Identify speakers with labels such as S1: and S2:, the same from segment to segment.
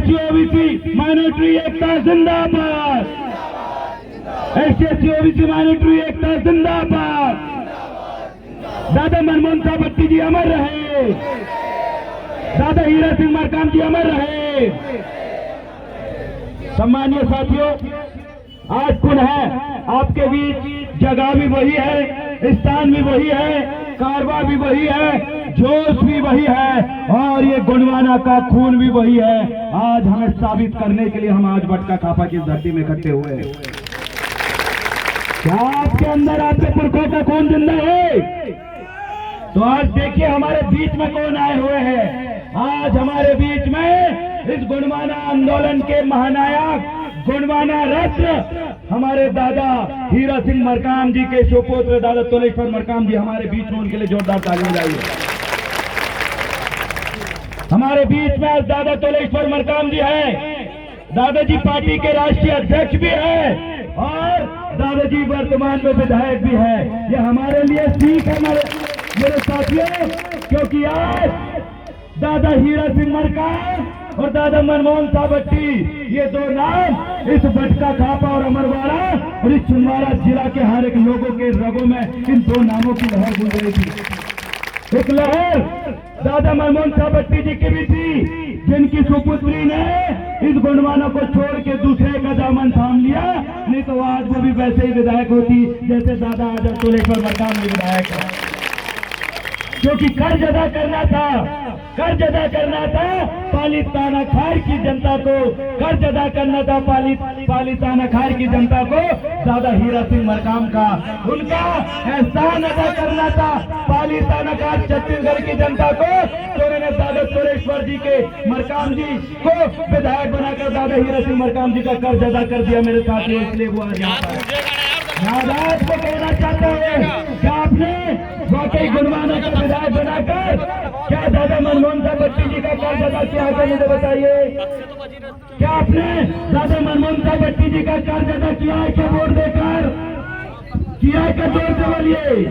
S1: SC OBC minority एकता जिंदाबाद, SC OBC minority एकता जिंदाबाद। दादा मनमोहन साहब भट्टी जी अमर रहे, दादा हीरा सिंह मरकाम जी अमर रहे। सम्मानीय साथियों, आज पुनः आपके बीच जगह भी वही है, स्थान भी वही है, कारवा भी वही है, जोश भी वही है और ये गोंडवाना का खून भी वही है। आज हमें साबित करने के लिए हम आज बटका खापा की धरती में इकट्ठे हुए हैं। क्या आपके अंदर आपके पुरखों का खून जिंदा है? तो आज देखिए हमारे बीच में कौन आए हुए हैं। आज हमारे बीच में इस गोंडवाना आंदोलन के महानायक, गोंडवाना रत्न हमारे दादा हीरा सिंह मरकाम जी के सुपुत्र दादा तोलेश्वर मरकाम जी हमारे बीच में, उनके लिए जोरदार ताली बजाइए। हमारे बीच में आज दादा तोलेश्वर मरकाम जी हैं, दादाजी पार्टी के राष्ट्रीय अध्यक्ष भी हैं और दादाजी वर्तमान में विधायक भी है। ये हमारे लिए सीख है मेरे साथियों, क्योंकि आज दादा हीरा सिंह मरकाम और दादा मनमोहन साहब भट्टी, ये दो नाम इस बटका खापा और अमरवाड़ा और इस छिंदवाड़ा जिला के हर एक लोगों के रगों में इन दो नामों की लहर गूंज रही थी। एक लहर दादा मनमोहन साहब भट्टी जी की भी थी, जिनकी सुपुत्री ने इस गोंडवाना को छोड़ के दूसरे का दामन थाम लिया, नहीं तो आज वो भी वैसे ही विधायक होती जैसे दादा आजा तोलेश्वर मरकाम जी विधायक है। क्योंकि कर्ज अदा करना था, कर्ज अदा करना था पालीताना खार की जनता को, कर्ज अदा करना था पालीताना खार की जनता को दादा हीरा सिंह मरकाम का, उनका एहसान अदा करना था पालीताना खार छत्तीसगढ़ की जनता को। तो उन्होंने दादा तोलेश्वर जी के मरकाम जी को विधायक बनाकर दादा हीरा सिंह मरकाम जी का कर्ज अदा कर दिया मेरे साथियों। इसलिए वो आज नाराज को कहना चाहता हूँ क्या आपने वाकई गोंडवाना का विधायक बनाकर क्या दादा मनमोहन साहब भट्टी जी का कर्ज अदा किया है? मुझे बताइए, क्या आपने दादा मनमोहन साहब भट्टी जी का कर्ज अदा किया है? क्या वोट देकर किया है? क्या जोर से बोलिए।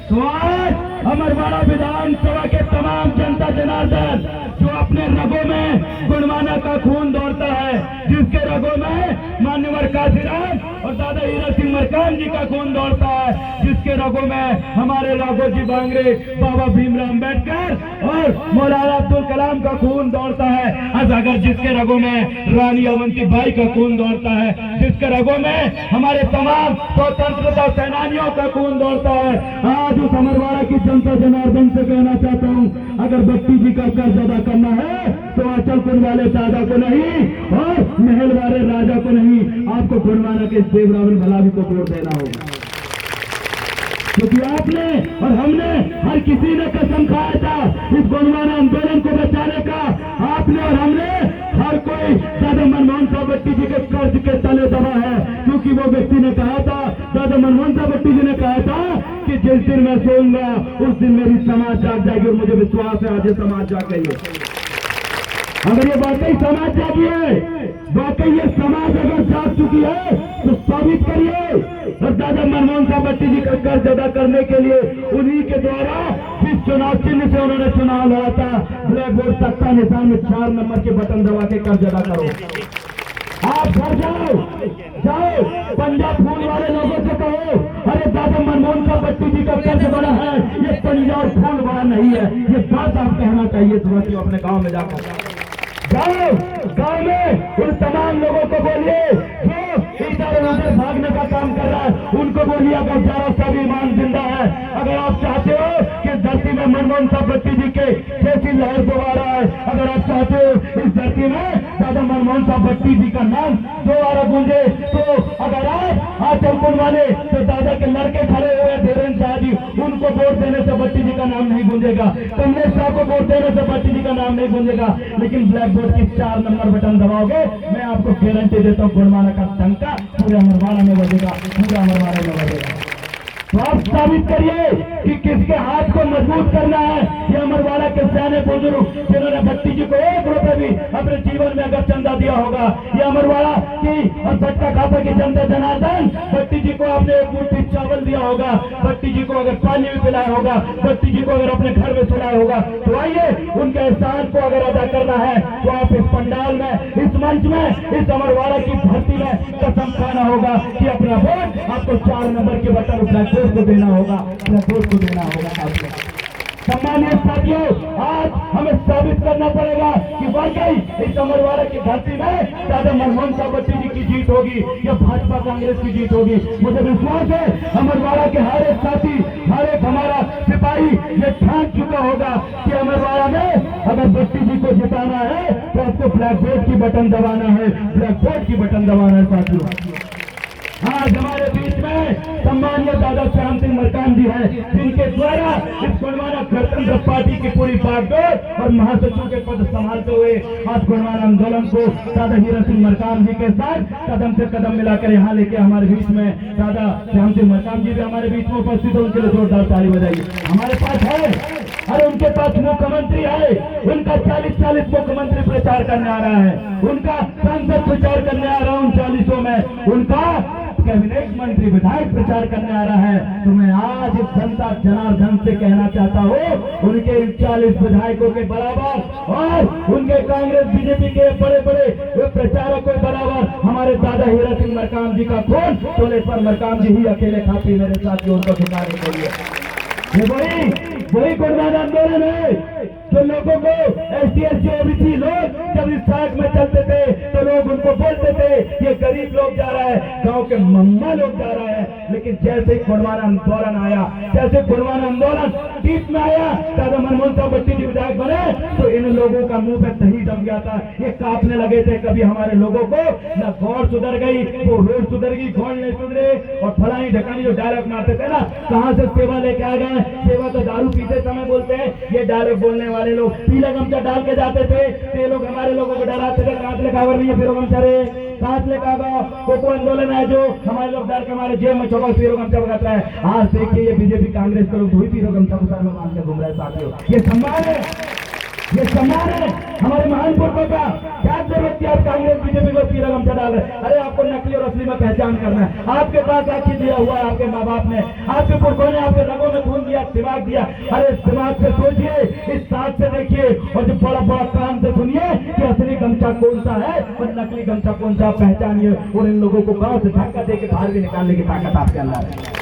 S1: तो आज अमरवाड़ा विधानसभा के तमाम जनता जनार्दन जो अपने रगों में गोंडवाना का खून दौड़ता है, जिसके रगों में मान्यवर काशीराम और दादा हीरा सिंह मरकाम जी का खून दौड़ता है, जिसके रगों में हमारे राघोजी बांगरे, बाबा भीमराव अम्बेडकर और मौलाना अब्दुल कलाम का खून दौड़ता है, अगर जिसके रगों में रानी अवंतीबाई का खून दौड़ता है, जिसके रगों में हमारे तमाम स्वतंत्रता सेनानियों का खून दौड़ता है, आज उस अमरवाड़ा की जनता जनार्दन से कहना चाहता हूँ, अगर भट्टी जी का कर्ज अदा करना है तो आंचलपुर वाले दादा को नहीं और महल वाले राजा को नहीं, आपको गोंडवाना के देवरावल भलावी को वोट देना होगा। क्योंकि आपने और हमने हर किसी ने कसम खाया था इस गोंडवाना आंदोलन को बचाने का। आपने और हमने हर कोई दादा मनमोहन साहब भट्टी जी के कर्ज के तले दबा है, क्योंकि वो व्यक्ति ने कहा था, दादा मनमोहन साहब भट्टी जी ने कहा था कि जिस दिन मैं सोऊंगा उस दिन मेरी समाज जाग जाएगी, और मुझे विश्वास है आज ये समाज जाग गई है। अगर ये वाकई समाज जागी है, वाकई ये समाज अगर जाग चुकी है तो साबित करिए। और दादा मनमोहन साहब भट्टी जी का कर्ज अदा करने के लिए उन्हीं के द्वारा जिस चुनाव चिन्ह से उन्होंने चुनाव लड़ा था, ब्लैक बोर्ड सत्ता निशान में 4 नंबर के बटन दबा के कर्ज अदा करो। आप घर जाओ पंजाब फूल वाले लोगों से कहो, अरे दादा मनमोहन साहब भट्टी जी का कर्ज बड़ा है, ये पंजाब फूल बड़ा नहीं है। ये बात आप कहना चाहिए साथियों अपने गांव में जाकर। जाओ गांव में उन तमाम लोगों को बोलिए जो इधर उधर भागने का काम कर रहा है, उनको बोलिए अगर जरा सा भी ईमान जिंदा है, अगर आप चाहते हो कि धरती में मनमोहन साहब भट्टी जी के जैसी लहर दोबारा है, अगर आप चाहते हो इस धरती में दादा मनमोहन साहब भट्टी जी का नाम दोबारा गूंजे, तो अगर आप आंचलपुर वाले तो दादा के लड़के खड़े हुए धीरेन्द्र शाह जी, उनको वोट देने से भट्टी जी का नाम नहीं गूंजेगा, कमलेश शाह को वोट देने से भट्टी जी का नाम नहीं गूंजेगा। लेकिन ब्लैक बोर्ड की 4 नंबर बटन दबाओगे, मैं आपको गारंटी देता हूँ गोंडवाना का टंका पूरे अमरवाड़ा में बजेगा, पूरा अमरवाड़ा में बजेगा। तो आप साबित करिए कि किसके हाथ को मजबूत करना है। ये अमरवाड़ा के सियाने बुजुर्ग जिन्होंने भट्टी जी को 1 रुपए भी अपने जीवन में अगर चंदा दिया होगा, ये अमरवाड़ा की और भट्टा खापा की जनता जनार्दन भट्टी जी को आपने 1 मुट्ठी चावल दिया होगा, भट्टी जी को अगर पानी भी पिलाया होगा, भट्टी जी को अगर अपने घर में सुलाया होगा, तो आइए उनके एहसान को अगर अदा करना है तो आप इस पंडाल में, इस मंच में, इस अमरवाड़ा की धरती में कसम खाना होगा कि अपना वोट आपको 4 नंबर के बटन ब्लैक बोर्ड को देना होगा, ब्लैक बोर्ड को देना होगा आपको। सम्मानीय साथियों, आज हमें साबित करना पड़ेगा कि वाकई इस अमरवाड़ा की धरती में दादा मनमोहन साहब भट्टी जी की जीत होगी या भाजपा कांग्रेस की जीत होगी। मुझे विश्वास है अमरवाड़ा के हर एक साथी, हर एक हमारा सिपाही ये ठान चुका होगा कि अमरवाड़ा में अगर भट्टी जी को जिताना है तो आपको ब्लैक बोर्ड की बटन दबाना है, ब्लैक बोर्ड की बटन दबाना है साथियों। आज हमारे बीच में सम्मानीय दादा श्याम सिंह मरकाम जी हैं, जिनके द्वारा इस गोंडवाना गणतंत्र पार्टी की पूरी बागडोर और महासचिव के पद संभालते हुए आज गोंडवाना आंदोलन को दादा हीरा सिंह मरकाम जी के साथ कदम से कदम मिलाकर यहाँ लेके हमारे बीच में दादा श्याम सिंह मरकाम जी भी हमारे बीच में उपस्थित है। उनके लिए जोरदार ताली बजाइए। हमारे पास है, अरे उनके पास मुख्यमंत्री है, उनका 40 मुख्यमंत्री प्रचार करने आ रहा है, उनका सांसद प्रचार करने आ रहा है 39 में, उनका कैबिनेट मंत्री विधायक प्रचार करने आ रहा है। तो मैं आज इस जनता जनार्दन से कहना चाहता हूँ, उनके 40 विधायकों के बराबर और उनके कांग्रेस बीजेपी के बड़े बड़े प्रचारकों के बराबर हमारे दादा हीरा सिंह मरकाम जी का खून तोलेश्वर मरकाम जी ही अकेले खाती मेरे साथियों उनको झुकाने के लिए। ये वही गोंडवाना आंदोलन है जो लोगों को SC ST OBC लोग जब इस सड़क में चलते थे तो लोग उनको बोलते थे ये गरीब लोग जा रहा है, गांव के मम्मा लोग जा रहा है। लेकिन जैसे गोंडवाना आंदोलन आया, जैसे गोंडवाना आंदोलन बीच में आया, दादा मनमोहन साहब भट्टी जी विधायक बने तो इन लोगों का मुंह पे दही जम गया था, ये कांपने लगे थे। कभी हमारे लोगों को न गौर सुधर गई, वो रोड सुधर गई, गौर नहीं सुधरे, और फलानी ढकानी जो डायलॉग मारते थे ना, कहां से सेवा लेके आ गए, सेवा तो दारू पीते समय बोलते हैं। ये डायलॉग बोलने वाले लोग पीला गमछा डाल के जाते थे, ये लोग हमारे लोगों को डराते थे, कांच लेखा नहीं है फिर गमछा रे, कांच लेखा कोको आंदोलन है जो हमारे लोग डर के हमारे जेब में छोटा फिर गमछा बगाता है। आज देखिए ये बीजेपी कांग्रेस के लोग वही फिर गमछा उतार में मान के घूम रहे साथियों। ये सम्मान है, ये सम्मान है हमारे महान पुरखों का। क्या जरूरत थी आप कांग्रेस बीजेपी को पीला गमछा डाल रहे? अरे आपको नकली और असली में पहचान करना है। आपके पास आखिर दिया हुआ है आपके माँ बाप ने, आपके पुरखों ने आपके रगों में खून दिया, दिमाग दिया। अरे इस दिमाग से सोचिए, इस साथ से देखिए और जो बड़ा बड़ा कान से सुनिए कि असली गमछा कौन सा है और नकली गमछा कौन सा, पहचानिए। और इन लोगों को गांव से धक्का दे के बाहर भी निकालने की ताकत आपके अंदर है।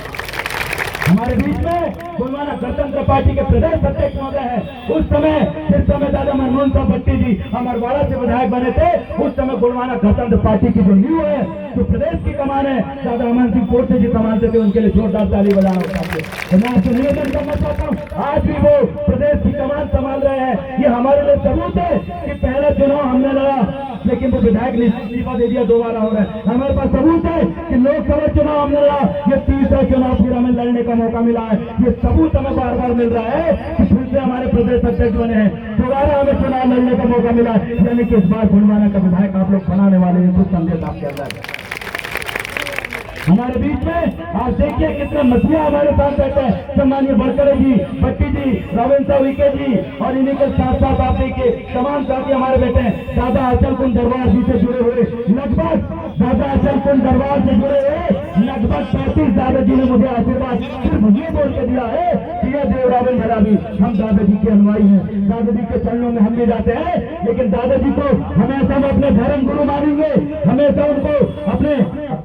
S1: हमारे बीच में गोंडवाना गणतंत्र पार्टी के प्रदेश अध्यक्ष महोदय है। उस समय जिस समय दादा मनमोहन साहब भट्टी जी अमरवाड़ा से विधायक बने थे, उस समय गोंडवाना गणतंत्र पार्टी की जो न्यू है, जो प्रदेश की कमान है, दादा अमन सिंह पोर्टे जी संभालते थे। उनके लिए जोरदार ताली बजाना चाहिए। मैं आपसे निवेदन करना चाहता हूँ, आज भी वो प्रदेश की कमान संभाल रहे हैं। ये हमारे लिए सबूत है कि पहला चुनाव हमने लड़ा, लेकिन वो विधायक ने इस्तीफा दे दिया, दोबारा हो रहा है। हमारे पास सबूत है कि लोकसभा चुनाव हमने लड़ा, ये तीसरा चुनाव फिर हमें लड़ने का मौका मिला है। ये सबूत हमें बार बार मिल रहा है कि फिर से हमारे प्रदेश अध्यक्ष बने हैं, दोबारा हमें चुनाव लड़ने का मौका मिला है। यानी कि इस बार गोंडवाना का विधायक आप लोग बनाने वाले हैं, कुछ संदेश आपके अंदर है। हमारे बीच में आज देखिए कितने मछलियां हमारे साथ बैठे हैं। सम्मानीय बड़करे जी, भट्टी जी, रविंद्र साहब विके जी और इन्हीं के साथ साथ आप देखिए तमाम साथी हमारे बैठे हैं। दादा अचल कुंड दरबार जी से जुड़े हुए लगभग, दादा अचल कुंड दरबार से जुड़े हुए लगभग 35 दादाजी ने मुझे आशीर्वाद सिर्फ ये बोल के दिया है कि ये देवरावन भरावी, हम दादाजी के अनुयायी हैं, दादाजी के चरणों में हम भी जाते हैं। लेकिन दादाजी को हमेशा हम अपने धर्म गुरु मानेंगे, हमेशा उनको अपने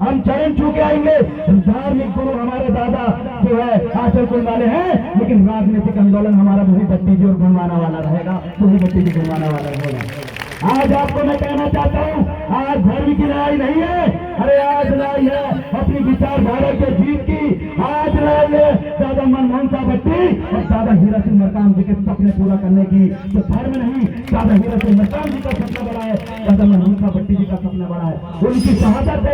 S1: हम चरण छू के आएंगे। धार्मिक गुरु हमारे दादा जो है आचल कुंड वाले हैं, लेकिन राजनीतिक आंदोलन हमारा वही भट्टी जी और गुणवाना वाला रहेगा, वही भट्टी जी गुणवाना वाला रहेगा। आज आपको मैं कहना चाहता हूँ, आज धर्म की लड़ाई नहीं है, अरे आज लड़ाई है अपनी विचारधारा के जीत की। आज लड़ाई है दादा मनमोहन साहब भट्टी और दादा हीरा सिंह मरकाम जी के सपने पूरा करने की। तो धर्म नहीं, दादा हीरा सिंह मरकाम जी का सपना बड़ा है, दादा मनमोहन साहब भट्टी जी का सपना बड़ा है। उनकी शहादत है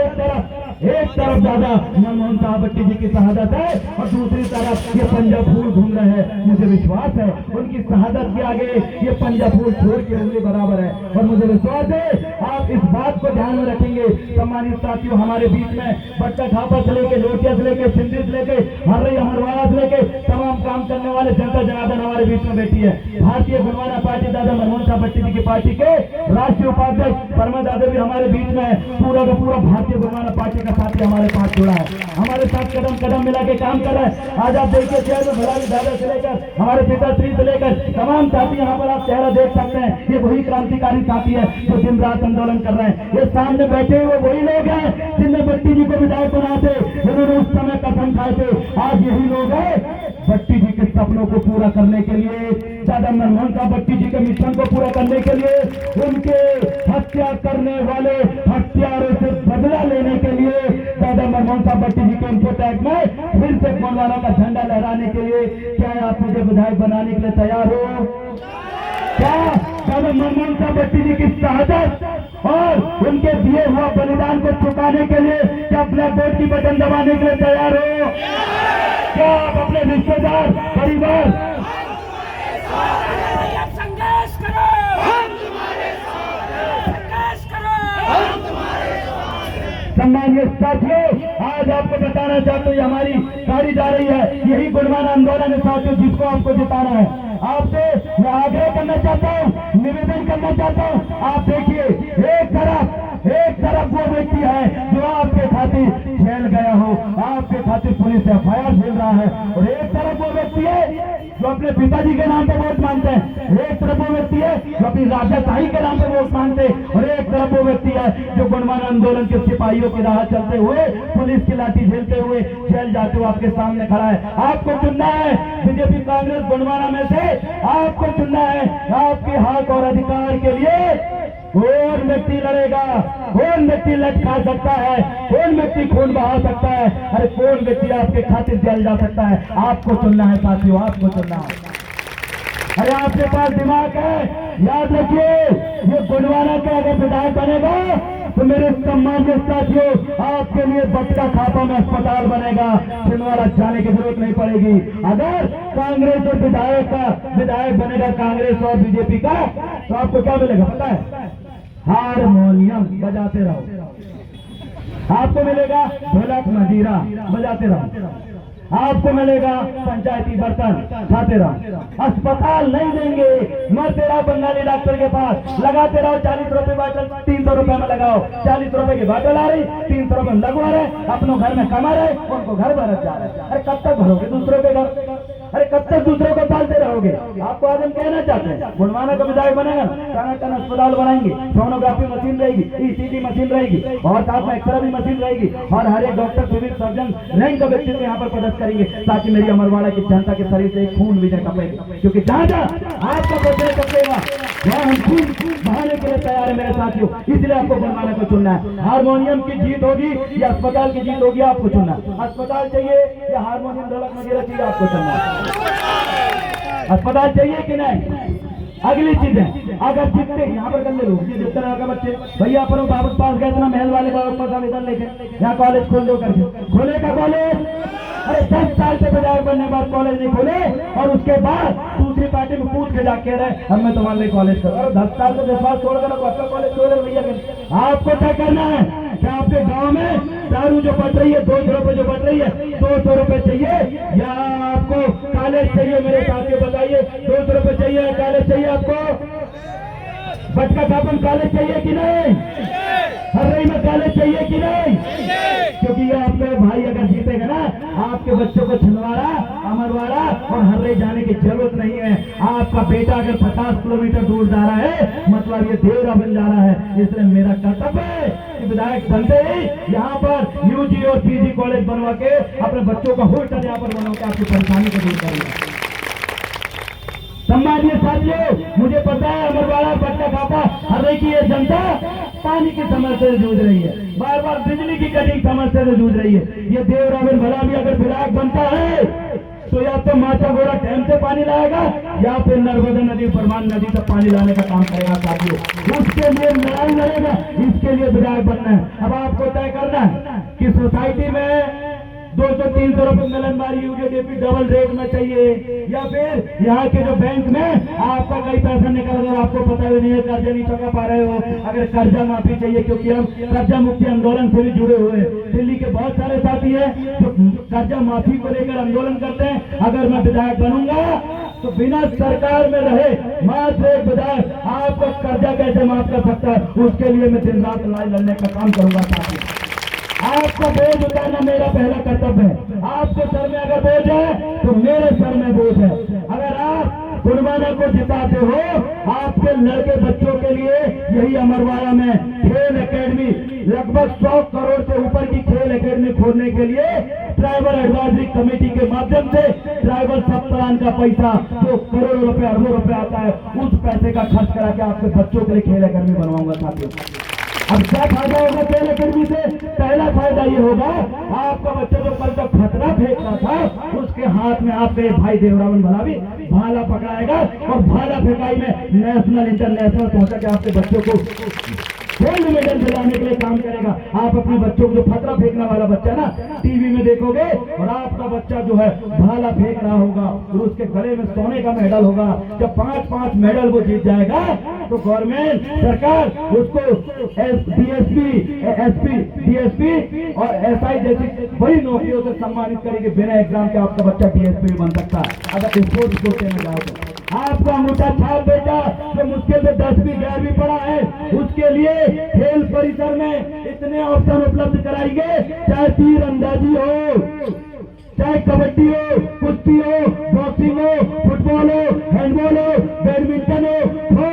S1: एक तरफ दादा मनमोहन साहब भट्टी जी की शहादत है और दूसरी तरफ ये पंजा फूल घूम रहे हैं। मुझे विश्वास है उनकी शहादत के आगे ये पंजा फूल छोड़ के उंगली बराबर है। और मुझे विश्वास है आप इस बात को ध्यान में रखेंगे। सम्मानित साथियों, हमारे बीच में बट्टा ढापा से लेके लोटिया से लेके सिंधी से लेके हर्रई अमरवाड़ा से लेके तमाम काम करने बनने वाले जनता जनार्दन हमारे बीच में बैठी है। भारतीय गुणवाना पार्टी दादा मनमोहन साहब भट्टी जी की पार्टी के राष्ट्रीय उपाध्यक्ष परमद दादा भी हमारे बीच में है। पूरा का पूरा भारतीय गुणवाना पार्टी का साथी हमारे साथ जुड़ा है, हमारे साथ कदम कदम मिला के काम कर रहा है। आज आप देखिए शहर में भलाली दादा से लेकर हमारे पिताश्री से लेकर तमाम साथी यहाँ पर आप चेहरा देख सकते हैं। ये वही क्रांतिकारी साथी है जो दिन रात आंदोलन कर रहे हैं। ये सामने बैठे हुए वही लोग हैं जिनने भट्टी जी को विधायक बनाते, उन्होंने उस समय कसम खाए थे। आज यही लोग हैं भट्टी जी के सपनों को पूरा करने के लिए, दादा मनमोहन साहब भट्टी जी के मिशन को पूरा करने के लिए, उनके हत्या करने वाले हत्यारों से बदला लेने के लिए दादा मनमोहन साहब भट्टी जी के इनको टैग में फिर से गोंडवाना का झंडा लहराने के लिए क्या आप मुझे विधायक बनाने के लिए तैयार हो? क्या दादा मनमोहन साहब भट्टी जी की शहादत और उनके दिए हुआ बलिदान को चुकाने के लिए क्या ब्लैक बोर्ड की बटन दबाने के लिए तैयार हो? क्या आप अपने रिश्तेदार परिवार
S2: संघर्ष करो, हम तुम्हारे साथ हैं, संघर्ष करो, हम तुम्हारे साथ हैं।
S1: सम्मानित साथियों, आज आपको बताना चाहता हूँ हमारी गाड़ी जा रही है, यही गुणवाना आंदोलन है साथियों, जिसको आपको जिताना है। आपसे मैं आग्रह करना चाहता हूँ, निवेदन करना चाहता हूँ। आप देखिए एक तरफ वो व्यक्ति है जो आपके खातिर जेल गया हो, आपके खातिर पुलिस एफआईआर झेल रहा है, और एक तरफ वो व्यक्ति है जो अपने पिताजी के नाम पे वोट मांगते हैं, एक तरफ वो व्यक्ति है जो अपनी राजाशाही के नाम पे वोट मांगते हैं, और एक तरफ वो व्यक्ति है जो गुणवाना आंदोलन के सिपाहियों की राह चलते हुए, पुलिस की लाठी झेलते हुए जेल जाते हुए आपके सामने खड़ा है। आपको चुनना है, बीजेपी कांग्रेस गुणवाना में से आपको चुनना है। आपके हक और अधिकार के लिए कौन व्यक्ति लड़ेगा, कौन व्यक्ति लट खा सकता है, कौन व्यक्ति खून बहा सकता है, अरे कौन व्यक्ति आपके खातिर जेल जा सकता है, आपको चुनना है साथियों, आपको चुनना है। अरे आपके पास दिमाग है, याद रखिए, ये गुणवाना का अगर विधायक बनेगा तो मेरे सम्मानित साथियों आपके लिए बटका खापा में अस्पताल बनेगा, छिंदवाड़ा जाने की जरूरत नहीं पड़ेगी। अगर कांग्रेस और विधायक बनेगा कांग्रेस और बीजेपी का, तो आपको क्या मिलेगा पता है? हारमोनियम बजाते रहो, आपको मिलेगा ढोलक मजीरा बजाते रहो, आपको मिलेगा पंचायती बर्तन खाते रहो, अस्पताल नहीं देंगे, मरते रहो बंगाली डॉक्टर के पास, लगाते रहो 40 रुपए बाटल, 300 रुपए में लगाओ, 40 रुपए की बाटल आ रही, 300 रुपए लगवा रहे, अपनों घर में कमा रहे, उनको घर भरत जा रहे। अरे कब तक भरोगे दूसरों के घर? अरे कब तक दूसरों को पालते रहोगे? आपको आज हम कहना चाहते हैं, गुणवाना का विधायक बनेगा, टन अस्पताल बनाएंगे, सोनोग्राफी मशीन रहेगी, ईसीजी मशीन रहेगी, और साथ में एक्सरे भी मशीन रहेगी, और हर एक डॉक्टर सिविल सर्जन रैंक का व्यक्ति यहाँ पर पदस्थ करेंगे, ताकि मेरी अमरवाड़ा की जनता के शरीर से खून भी न कपेगा, क्योंकि जहाँ आपका बचने कपेगा वहाँ हम खून बहाने के लिए तैयार है मेरे साथियों। इसलिए आपको गुणवाना को चुनना है। हारमोनियम की जीत होगी या अस्पताल की जीत होगी, आपको चुनना है। अस्पताल चाहिए या हारमोनियम ढोलक वगैरह चाहिए, आपको चुनना है। अस्पताल चाहिए कि नहीं? अगली चीज है, अगर जितने यहाँ पर कर ले लोग जितने होगा बच्चे, भैया अपन बाबत पास गए इतना महल वाले बाबत आवेदन लेके यहाँ कॉलेज खोल दो करके, खोले का कॉलेज? अरे 10 साल से विधायक बनने के बाद कॉलेज नहीं खोले, और उसके बाद दूसरी पार्टी में पूछ के जाके रहे हम मैं तुम्हारे लिए कॉलेज करूँ। अरे 10 साल से विश्वास छोड़ कर आपका कॉलेज छोड़ भैया। आपको क्या करना है? क्या आपके गाँव में दारू जो बच रही है 200 रुपए जो बच रही है, 200 रुपए चाहिए या आपको कॉलेज चाहिए? मेरे साथियों बताइए, 200 रुपए चाहिए कॉलेज चाहिए आपको? बचका खापन कॉलेज चाहिए कि नहीं? हर्रई में कॉलेज चाहिए कि नहीं? क्योंकि ये आपके भाई अगर जीतेगा ना, आपके बच्चों को छिंदवाड़ा, अमरवाड़ा और हर्रई जाने की जरूरत नहीं है। आपका बेटा अगर 50 किलोमीटर दूर जा रहा है, मतलब ये देवरा बन जा रहा है। इसलिए मेरा कर्तव्य है कि विधायक बनते ही यहाँ पर यूजी और पीजी कॉलेज बनवा के अपने बच्चों का हॉस्टल यहाँ पर बनवा के आपकी परेशानी को दूर करेंगे। सम्मानीय साथियों, मुझे पता है अमरवाड़ा बटका खापा हर्रई की ये जनता पानी की समस्या से जूझ रही है, बार बार बिजली की कटिंग समस्या से जूझ रही है। ये देवरावन भला भी अगर विधायक बनता है तो या तो माचा गोरा डैम से पानी लाएगा या फिर नर्मदा नदी परमान नदी तक पानी लाने का काम करेगा साथियों। उसके लिए लड़ाई लड़ेगा, इसके लिए विधायक बनना है। अब आपको तय करना है कि सोसाइटी में 200-300 रुपए मिलनवारी यूडीपी डबल रेट में चाहिए, या फिर यहाँ के जो बैंक में आपका कई पैसा निकल गया, आपको पता भी नहीं है, कर्जा नहीं चुका पा रहे हो, अगर कर्जा माफी चाहिए, क्योंकि हम कर्जा मुक्ति आंदोलन से भी जुड़े हुए हैं। दिल्ली के बहुत सारे साथी हैं जो कर्जा माफी को लेकर आंदोलन करते हैं। अगर मैं विधायक बनूंगा तो बिना सरकार में रहे मात्र एक विधायक आपका कर्जा कैसे माफ कर सकता है, उसके लिए मैं दिन रात लड़ाई लड़ने का काम करूंगा साथी। आपको बोझ उतारना मेरा पहला कर्तव्य है। आपके सर में अगर बोझ है तो मेरे सर में बोझ है। अगर आप कुर्बाना को जिताते हो, आपके लड़के बच्चों के लिए यही अमरवाड़ा में खेल एकेडमी, लगभग 100 करोड़ से ऊपर की खेल एकेडमी खोलने के लिए ट्राइबल एडवाइजरी कमेटी के माध्यम से ट्राइबल सप्ताहांत का पैसा जो करोड़ों रुपए अरबों रुपए आता है, उस पैसे का खर्च करा के आपके बच्चों के लिए खेल एकेडमी बनवाऊंगा साथियों। अब क्या फायदा होगा खेल एकेडमी से? पहला फायदा ये होगा, आपका बच्चा जो कल तक खतरा फेंक रहा था, उसके हाथ में आपके भाई देवरावन भलावी भाला पकड़ाएगा और भाला फेंकाई में नेशनल इंटरनेशनल पहुंचा के आपके बच्चों को गोल्ड मेडल दिलाने के लिए काम करेगा। आप अपने बच्चों को, जो खतरा फेंकने वाला बच्चा ना टीवी में देखोगे, और आपका बच्चा जो है भाला फेंक रहा होगा और उसके गले में सोने का मेडल होगा। जब 5-5 मेडल वो जीत जाएगा तो गवर्नमेंट सरकार उसको डीएसपी और एसआई जैसी बड़ी नौकरियों से सम्मानित करेगी। बिना एग्जाम के आपका बच्चा डीएसपी बन सकता है अगर स्पोर्ट्स कोटे में जाओ तो। आपका अंगूठा छाप बेटा जो मुश्किल से 10वीं 11वीं पढ़ा है, उसके लिए खेल परिसर में इतने ऑप्शन उपलब्ध कराएंगे, चाहे तीरंदाजी हो, चाहे कबड्डी हो, कुश्ती हो, बॉक्सिंग हो, फुटबॉल हो, हैंडबॉल हो, बैडमिंटन हो,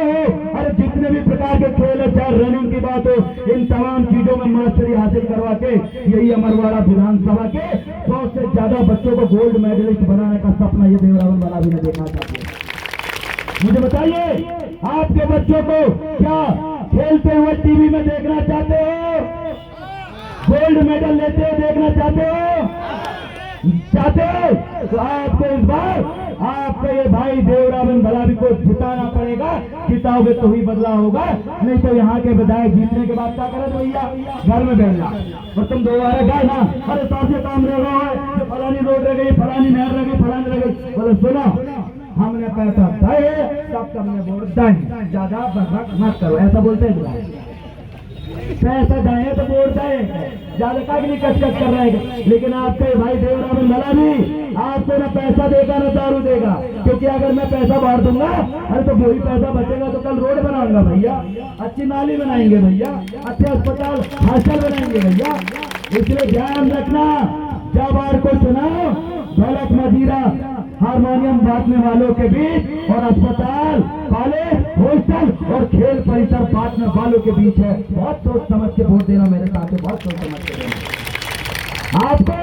S1: अरे जितने भी प्रकार के खेल है, चाहे रनिंग की बात हो, इन तमाम चीजों में मास्टरी हासिल करवा के यही अमरवाड़ा विधानसभा के 100 से ज्यादा बच्चों को गोल्ड मेडलिस्ट बनाने का सपना ये देवरावन भलावी ने देखा था। मुझे बताइए, आपके बच्चों को क्या खेलते हुए टीवी में देखना चाहते हो? गोल्ड मेडल लेते हुए देखना चाहते हो? तो आपको इस बार आपके ये भाई देवरावन भलावी को जिताना पड़ेगा। जिताओगे तो ही बदला होगा, नहीं तो यहाँ के विधायक जीतने के बाद क्या करें भैया, घर में बैठ जा और तुम दोबारा गए ना, अरे साथे काम रह रहा है, फलानी रोड रह गई, फलानी नहर रह गई, फलानी रह गई, बोले सुनो हमने पैसा दिए, तब तुमने वोट दें, ज्यादा बकबक मत करो, ऐसा बोलते हैं। पैसा दें तो वोट दें, ज्यादा का नहीं कचकच कर रहे हैं। लेकिन आपके भाई देवरावन भलावी आपको ना पैसा देगा ना दारू देगा, क्योंकि अगर मैं पैसा बांट दूंगा, अरे तो वही पैसा बचेगा तो कल रोड बनाऊंगा भैया, अच्छी नाली बनाएंगे भैया, अच्छे अस्पताल हॉस्टल बनाएंगे भैया। इसलिए ध्यान रखना, जब बार को चुनाव ढोलक मजीरा हारमोनियम बांटने वालों के बीच और अस्पताल, कॉलेज, हॉस्टल और खेल परिसर बांटने वालों के बीच है। बहुत सोच समझ के वोट देना मेरे साथ, बहुत सोच समझ के देना। आपको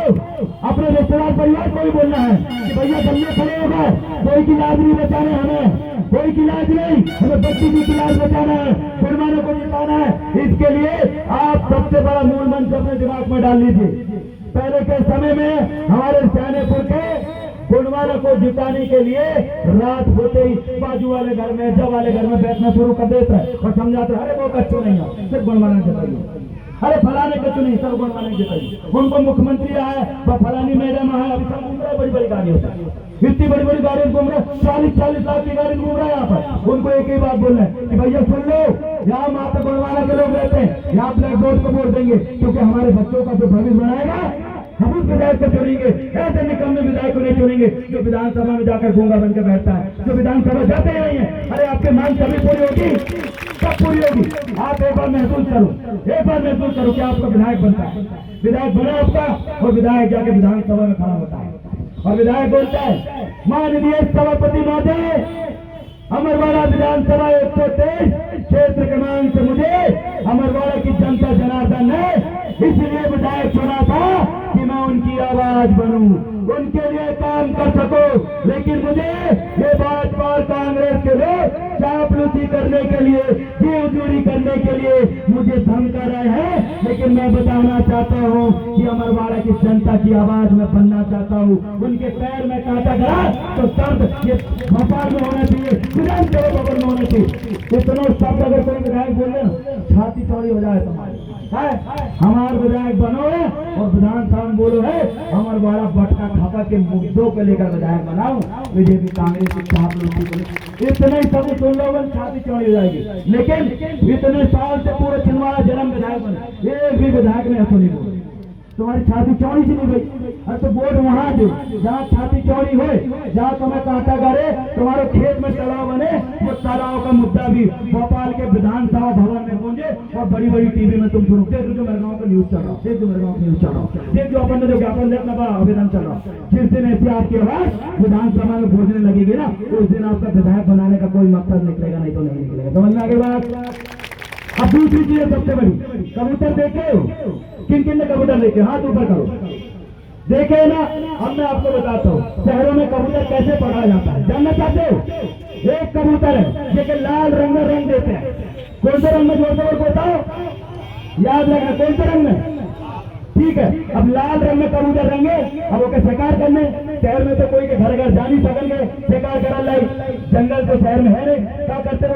S1: अपने रिश्तेदार परिवार को भी बोलना है कि भैया जल्दी खड़े होगा, कोई की लाज नहीं बचाना है, हमें कोई की लाज नहीं, हमें बच्ची की लाज बचाना है, कुर्बानों को जिताना है। इसके लिए आप सबसे बड़ा मूल मंत्र अपने दिमाग में डाल लीजिए। पहले के समय में हमारे सैनेपुर के गुणवाला को जिताने के लिए रात होते ही बाजू वाले घर में, जब वाले घर में बैठना शुरू कर देता है और समझाते हैं, अरे वो कच्चू नहीं है, सिर्फ गुणवाला जिताइए, अरे फलाने कच्चू नहीं, सब गुणवाला जिताइए। उनको मुख्यमंत्री है, वह फलानी मैडम है, अभी सब घूम रहा है, बड़ी बड़ी गाड़ियों से, इतनी बड़ी बड़ी गाड़ी घूम रहा है, 40-40 लाख की गाड़ी घूम रहा है यहाँ पर। उनको एक ही बात बोलना है कि भैया सुन लो, यहाँ माता गुणवाला के लोग रहते हैं, यहाँ ब्लैक बोर्ड को वोट देंगे, क्योंकि हमारे बच्चों का जो भविष्य बनाएगा हम उस विधायक को चुनेंगे। ऐसे निकम्मे विधायक को नहीं चुनेंगे जो विधानसभा में जाकर गूंगा बनकर बैठता है, जो विधानसभा जाते ही नहीं है। अरे आपके मांग कभी पूरी होगी, कब पूरी होगी? आप एक बार महसूस करो, एक बार महसूस करो कि आपका विधायक बनता है, विधायक बना आपका, और विधायक जाके विधानसभा में खड़ा होता है और विधायक बोलता है, माननीय सभापति महोदय, अमरवाड़ा विधानसभा 123 क्षेत्र क्रमांक से मुझे अमरवाड़ा की जनता जनार्दन ने इसलिए विधायक चुना था कि मैं उनकी आवाज बनूं, उनके लिए काम कर सकूं। लेकिन मुझे ये भाजपा और कांग्रेस के लोग चापलूसी करने के लिए, जीवजूरी करने के लिए मुझे धमका रहे हैं। लेकिन मैं बताना चाहता हूं कि अमरवाड़ा की जनता की आवाज में बनना चाहता हूं। उनके पैर में कांटा गड़ा तो शब्द ये भोपाल में होना चाहिए, विधानसभा भवन में होना चाहिए। इतना शब्द अगर कोई विधायक बोले छाती चौड़ी हो जाए तुम्हारी। है हमारे विधायक बनो है और विधानसभा में बोलो है हमारे बड़ा बटका खपा के मुद्दों को लेकर विधायक बनाओ। बीजेपी कांग्रेस की छाप लूटी इतने सब सुन लो छाती चौड़ी हो जाएगी। लेकिन इतने साल से पूरे छिंदवाड़ा जन्म विधायक बने एक भी विधायक ने ऐसा नहीं बोला तुम्हारी छाती चौड़ी सी नहीं गई। अरे तो वोट वहां दे जहाँ छाती चौड़ी हो, जहाँ तुम्हें कांटा करे, तुम्हारे खेत में तालाब बने, वो तालाब का मुद्दा भी भोपाल के विधानसभा भवन में पहुंचे और बड़ी बड़ी टीवी में तुम सुनो। देख जो मेरे गाँव का न्यूज चल रहा, देख जो मेरे गाँव का न्यूज चल रहा, देख जो अपन ने जो ज्ञापन देखना बड़ा आवेदन चल रहा। जिस दिन ऐसी आपकी आवाज विधानसभा में पहुंचने लगेगी ना उस दिन आपका विधायक बनाने का कोई मकसद निकलेगा, नहीं तो नहीं निकलेगा। समझ में आगे बात। अब दूसरी चीज है सबसे बड़ी, कबूतर देखे हो? किन किन ने कबूतर देखे? हाथ ऊपर करो। देखे ना? अब मैं आपको बताता हूँ शहरों में कबूतर कैसे पढ़ाया जाता है, जानना चाहते हो? एक कबूतर है जो लाल रंग में रंग देते हैं। कौन से रंग में जोर से बताओ, याद रखना कौन से रंग में, ठीक है। अब लाल रंग में कबूतर रंगे, अब वो शिकार करने शहर में तो कोई के घर घर जा नहीं सकेंगे, शिकार करा लाई, जंगल तो शहर में है नहीं, क्या करते वो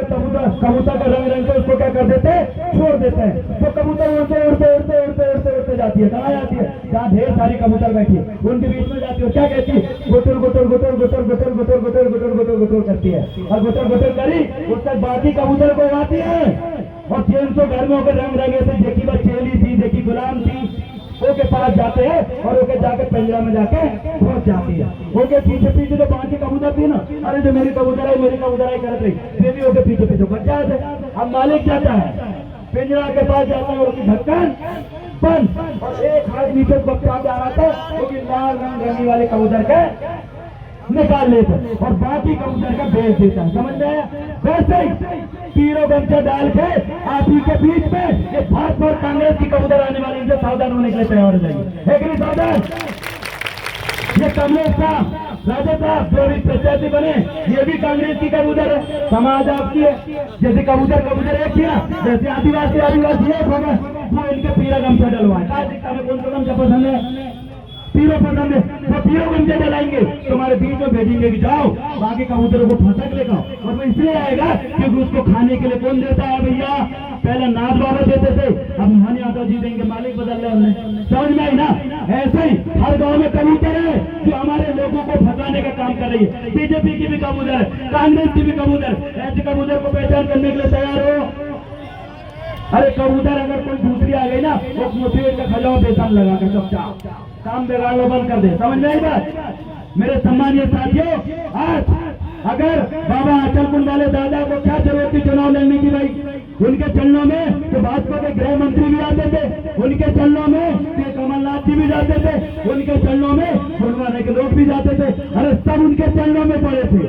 S1: कबूतर का रंग रंग को उसको क्या कर देते हैं, छोड़ देते हैं। तो कबूतर उड़ते उड़ते उड़ते उड़ते उड़ते उड़ते जाती है, कहाँ जाती है? जहाँ ढेर सारी कबूतर बैठी है उनके बीच में जाती है, क्या कहती है? गुटर गुटर गुटर गुटर गुटर गुटर गुटर गुटर गुटर गुटर करती है और गुटर गुटर करी उस तक बाकी कबूतर को उड़ाती है। और 300 घर में होकर रंग रंगे थे, देखी बचेली थी, देखी गुलाम थी, ओके पास जाते हैं और ओके जाके पिंजरा में जाके पहुंच जाती है। ओके पीछे पीछे जो बाकी कबूतर थी ना, अरे जो मेरी कबूतर है मेरी कबूतर है करत रही, फिर भी ओके पीछे पीछे बच जाते। अब मालिक जाता है पिंजरा के पास जाता है, उसकी ढक्कन बंद और एक हाथ नीचे बच्चा आ रहा था क्योंकि लाल रंग रंगी वाले कबूतर के निकाल लेते और बाकी कबूतर का बेच देता है। समझ में आया? वैसे ही तीनों गमछा डाल के आप ही के बीच में ये भाजपा और कांग्रेस की कबूतर आने वाली, इनसे सावधान होने के लिए तैयार हो जाएंगे। है कि नहीं सावधान? ये कमलेश साहब, राजा साहब जो भी प्रत्याशी बने ये भी कांग्रेस की कबूतर है, समाज आपकी है। जैसे कबूतर कबूतर एक किया, जैसे आदिवासी आदिवासी एक होगा, वो इनके पीला गमछा डलवाए। कौन सा गमछा पसंद है? पीरो पसंद है तो पीरो गमछा डलाएंगे, तुम्हारे बीच में भेजेंगे कि जाओ बाकी कबूतरों को फंसक लेगा। और वो इसलिए आएगा क्योंकि उसको खाने के लिए कौन देता है भैया? पहले नाथ बाबा देते थे, अब मोहन यादव जी देंगे, मालिक बदल रहे हमने। समझ में आई ना? ऐसे ही हर गांव में कबूतर है जो हमारे लोगों को फंसाने का काम कर रही है। बीजेपी की भी कबूतर है, कांग्रेस की भी कबूतर, ऐसे कबूतर को पहचान करने के लिए तैयार हो। अरे कबूतर अगर कोई दूसरी आ गई ना वो मुठीर का खजाओ बेसन लगा कर चुपचाप काम बिगाड़ना बंद कर दे। समझ में आई बात? मेरे सम्मानीय साथियों, आज अगर बाबा अचल कुंड वाले दादा को क्या जरूरत थी चुनाव लड़ने की भाई? उनके चरणों में तो भाजपा के गृह मंत्री भी आते थे, उनके चरणों में कमलनाथ जी भी जाते थे, उनके चरणों में फुलवाने के लोग भी जाते थे। अरे सब उनके चरणों में पड़े थे,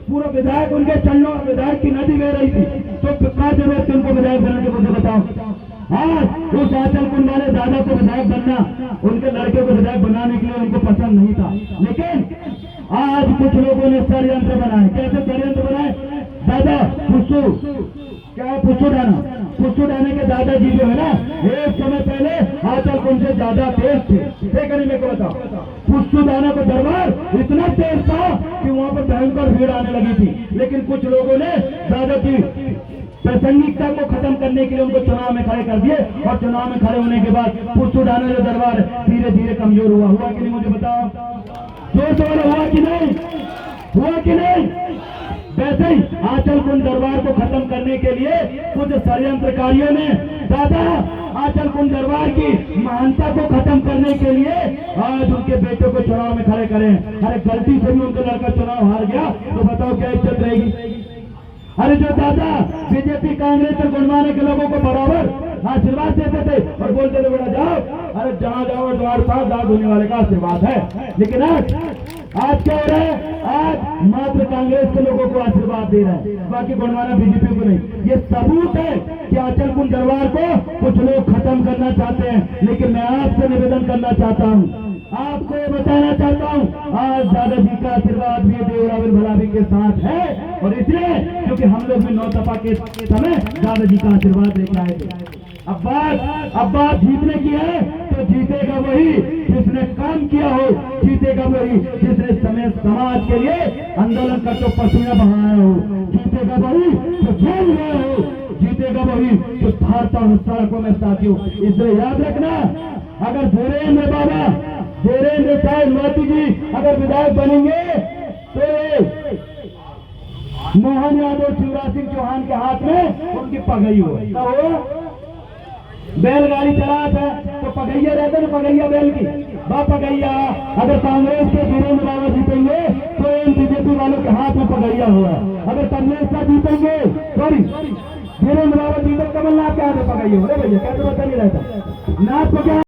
S1: पूरा विधायक उनके चरणों, विधायक की नदी बह रही थी, तो क्या जरूरत थी उनको विधायक बनने की? मुझे बताओ। आज उस आंचल कुंड वाले दादा को विधायक बनना, उनके लड़के को विधायक बनाने के लिए उनको पसंद नहीं था। लेकिन आज कुछ लोगों ने षड्यंत्र बनाए। कैसे षड्यंत्र बनाए? दादा पुष्टू, क्या है पुष्टू डाना? पुष्टू डाने के दादाजी जो है ना, एक समय पहले आंचल कुंड से ज्यादा तेज थे। मेरे को बताओ, पुष्टू दाना का दरबार इतना तेज था कि वहां पर भयंकर भीड़ आने लगी थी। लेकिन कुछ लोगों ने दादा की प्रासंगिकता को खत्म करने के लिए उनको चुनाव में खड़े कर दिए और चुनाव में खड़े होने के बाद पुष्टू डाना जो दरबार धीरे धीरे कमजोर हुआ कि नहीं? मुझे बताओ, जोर से बोलो, हुआ कि नहीं? हुआ कि नहीं? वैसे ही आंचल कुंड दरबार को खत्म करने के लिए कुछ षड्यंत्रकारियों ने दादा आंचल कुंड दरबार की महानता को खत्म करने के लिए आज उनके बेटे को चुनाव में खड़े करें। अरे गलती से भी उनका लड़का चुनाव हार गया तो बताओ क्या इज्जत रहेगी? अरे जो दादा बीजेपी कांग्रेस और गुणवाने के लोगों को बराबर आशीर्वाद देते थे और बोलते थे बेटा जाओ, अरे जहाँ जाओ द्वार साफ दाद होने वाले का आशीर्वाद है। लेकिन आज क्या हो रहा है? आज मात्र कांग्रेस के लोगों को आशीर्वाद दे रहा है, बाकी गुणवाना बीजेपी को नहीं। ये सबूत है कि आंचल कुंड दरबार को कुछ लोग खत्म करना चाहते हैं। लेकिन मैं आपसे निवेदन करना चाहता हूँ, आपको ये बताना चाहता हूँ, आज दादाजी का आशीर्वाद भी देवराविल भलावी के साथ है। और इसलिए क्योंकि हम लोग भी नौतपा के समय दादाजी का आशीर्वाद लेकर आए थे। अब बात जीतने की है तो जीतेगा वही जिसने काम किया हो, जीतेगा वही जिसने समाज के लिए आंदोलन कर तो पसीना बहाया हो, जीतेगा वही जो जेल गया हो, जीतेगा वही जो थारता हूँ सड़कों में साथियों। इसलिए याद रखना, अगर धीरेन्द्र साहब मोदी जी अगर विधायक बनेंगे तो मोहन यादव शिवराज सिंह चौहान के हाथ में उनकी पगड़ी हो। तो वो बैलगाड़ी चला था तो पगैया रहता ना, पगैया बैल की बा पगैया। अगर कांग्रेस के वीरेंद्र बाबा जीतेंगे तो इन बीजेपी वालों के हाथ में पगैया हुआ। अगर कमलेश का जीतेंगे, सॉरी वीरेंद्र बाबा जीते, कमलनाथ के हाथ में पगैया हो। भैया कैसे पता नहीं रहता नाथ को क्या